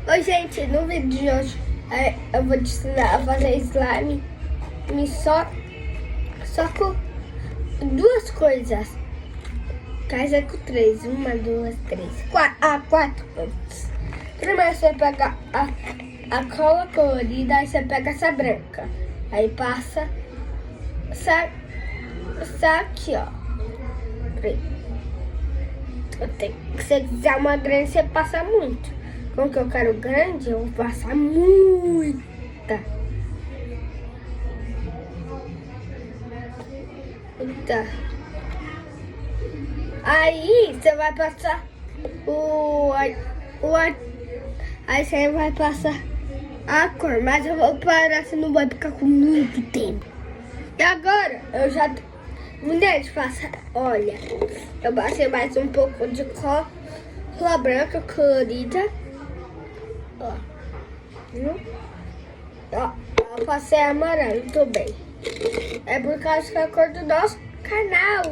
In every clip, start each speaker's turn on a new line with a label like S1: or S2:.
S1: Oi, gente, no vídeo de hoje eu vou te ensinar a fazer slime só com duas coisas. Casa com três, uma, duas, três, quatro coisas. Primeiro você pega a cola colorida, aí você pega essa branca. Aí passa essa aqui, ó. Se você quiser uma grande, você passa muito. Como que eu quero grande, eu vou passar muita. Tá. Aí você vai passar aí você vai passar a cor, mas eu vou parar, você não vai ficar com muito tempo. E agora eu já mulher, faça, olha, eu passei mais um pouco de cola branca colorida. Ó, viu? Ó, eu passei amarelo também. É por causa que é a cor do nosso canal.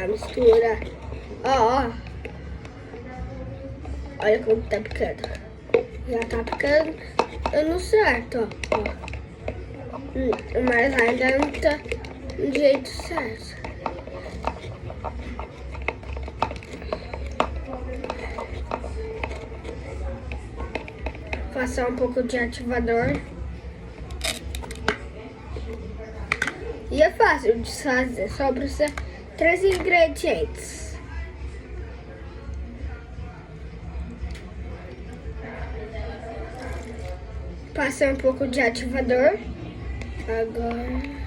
S1: Mistura. Ó. Olha como tá picando. Já tá picando no certo, ó. Mas ainda não tá do jeito certo. Passar um pouco de ativador. E é fácil de fazer, só precisa 3 ingredientes. Passar um pouco de ativador. Agora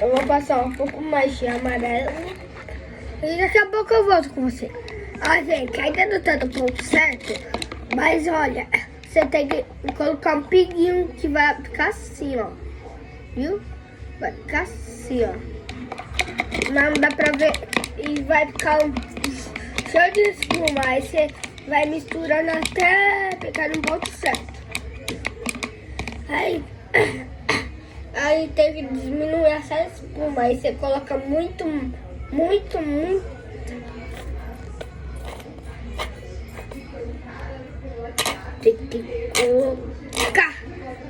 S1: eu vou passar um pouco mais de amarelo. E daqui a pouco eu volto com você. Ó, gente, ainda não tá no ponto certo. Mas olha, você tem que colocar um pinguinho que vai ficar assim, ó. Viu? Vai ficar assim, ó. Não dá pra ver. E vai ficar cheio de espuma. Aí você vai misturando até ficar no ponto certo. Aí tem que diminuir essa espuma. Aí você coloca muito. Tem que colocar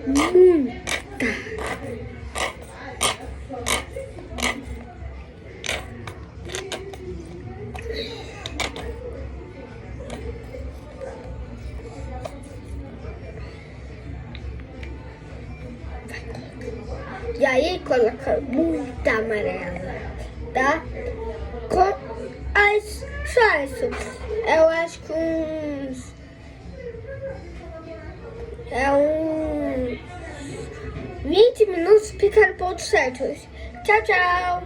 S1: muita. E aí coloca muita amarela, tá? Só isso. Eu acho que uns 20 minutos fica no ponto certo. Tchau, tchau.